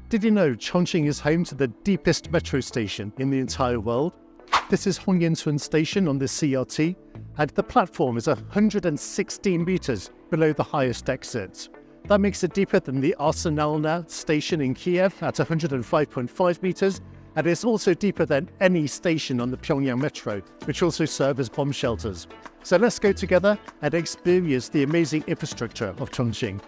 Did you know Chongqing is home to the deepest metro station in the entire world? This is Hongyancun Station on the CRT, and the platform is 116 meters below the highest exit. That makes it deeper than the Aresenalna Station in Kyiv at 105.5 meters, and it's also deeper than any station on the Pyongyang Metro, which also serve as bomb shelters. So let's go together and experience the amazing infrastructure of Chongqing.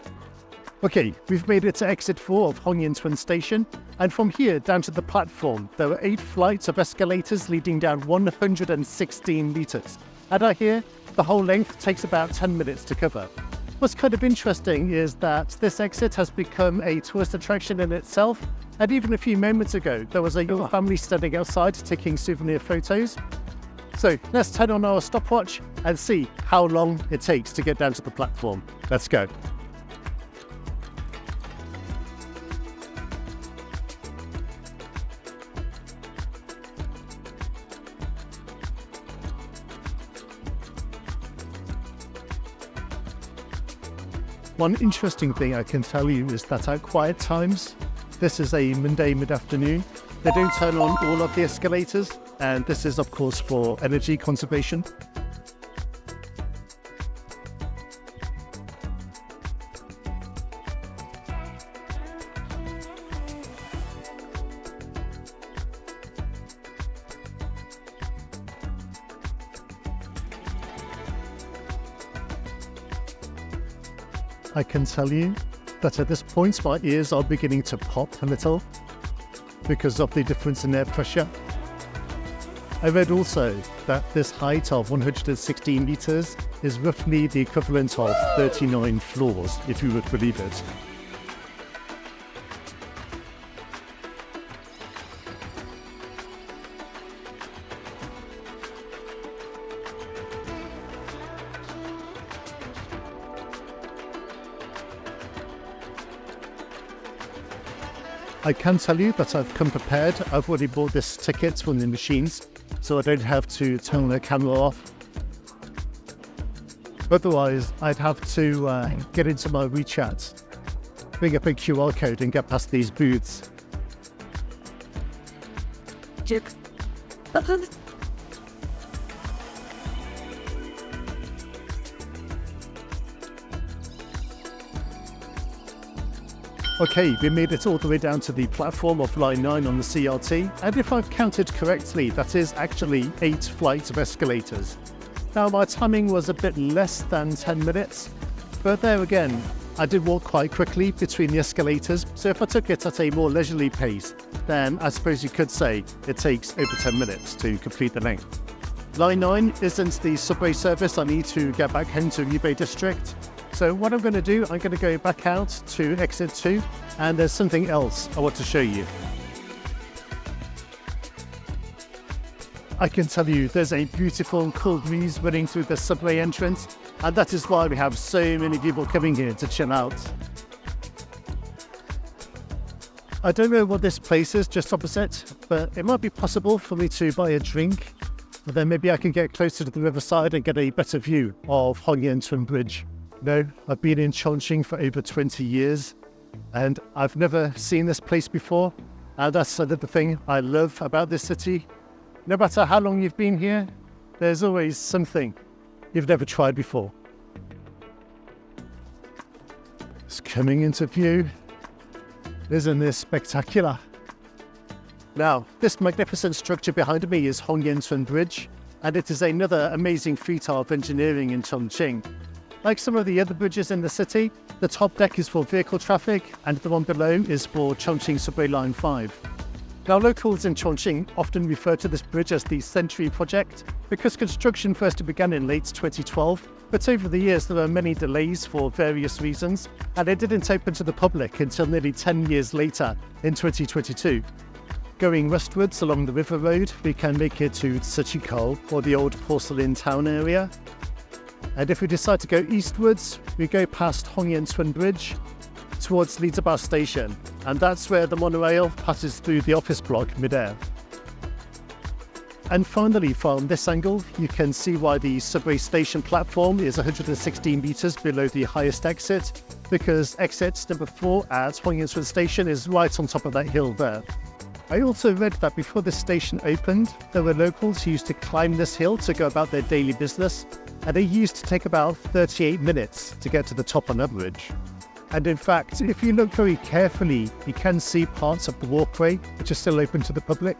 Okay, we've made it to exit 4 of Hongyancun Station, and from here down to the platform, there are 8 flights of escalators leading down 116 meters. And I hear the whole length takes about 10 minutes to cover. What's kind of interesting is that this exit has become a tourist attraction in itself, and even a few moments ago, there was a young family standing outside taking souvenir photos. So let's turn on our stopwatch and see how long it takes to get down to the platform. Let's go. One interesting thing I can tell you is that at quiet times, this is a Monday mid-afternoon, they don't turn on all of the escalators, and this is of course for energy conservation. I can tell you that at this point my ears are beginning to pop a little because of the difference in air pressure. I read also that this height of 116 meters is roughly the equivalent of 39 floors, if you would believe it. I can tell you that I've come prepared. I've already bought this ticket from the machines, so I don't have to turn the camera off. Otherwise, I'd have to get into my WeChat, bring up a QR code and get past these booths. Okay, we made it all the way down to the platform of line 9 on the CRT, and if I've counted correctly, that is actually 8 flights of escalators. Now my timing was a bit less than 10 minutes, but there again, I did walk quite quickly between the escalators, so if I took it at a more leisurely pace, then I suppose you could say it takes over 10 minutes to complete the length. Line 9 isn't the subway service I need to get back home to Rebay district. So what I'm going to do, I'm going to go back out to exit 2, and there's something else I want to show you. I can tell you there's a beautiful cool breeze running through the subway entrance, and that is why we have so many people coming here to chill out. I don't know what this place is just opposite, but it might be possible for me to buy a drink, and then maybe I can get closer to the riverside and get a better view of Hongyan-Tun Bridge. No, I've been in Chongqing for over 20 years and I've never seen this place before, and that's another thing I love about this city. No matter how long you've been here, there's always something you've never tried before. It's coming into view. Isn't this spectacular? Now, this magnificent structure behind me is Hongyan-Tun Bridge, and it is another amazing feat of engineering in Chongqing. Like some of the other bridges in the city, the top deck is for vehicle traffic and the one below is for Chongqing Subway Line 5. Now locals in Chongqing often refer to this bridge as the Century Project because construction first began in late 2012, but over the years there were many delays for various reasons, and it didn't open to the public until nearly 10 years later in 2022. Going westwards along the river road, we can make it to Ciqikou, or the old porcelain town area. And if we decide to go eastwards, we go past Hongyancun Bridge towards Liziba Station, and that's where the monorail passes through the office block mid-air. And finally, from this angle, you can see why the subway station platform is 116 meters below the highest exit, because exit number 4 at Hongyancun Station is right on top of that hill there. I also read that before this station opened, there were locals who used to climb this hill to go about their daily business, and it used to take about 38 minutes to get to the top on average. And in fact, if you look very carefully, you can see parts of the walkway which are still open to the public.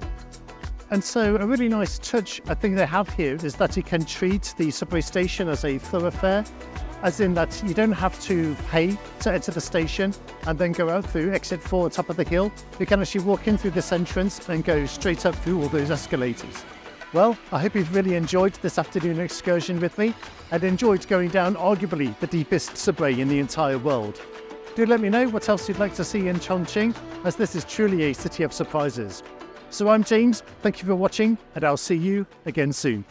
And so a really nice touch I think they have here is that you can treat the subway station as a thoroughfare, as in that you don't have to pay to enter the station and then go out through exit 4 on top of the hill. You can actually walk in through this entrance and go straight up through all those escalators. Well, I hope you've really enjoyed this afternoon excursion with me and enjoyed going down arguably the deepest subway in the entire world. Do let me know what else you'd like to see in Chongqing, as this is truly a city of surprises. So I'm James, thank you for watching, and I'll see you again soon.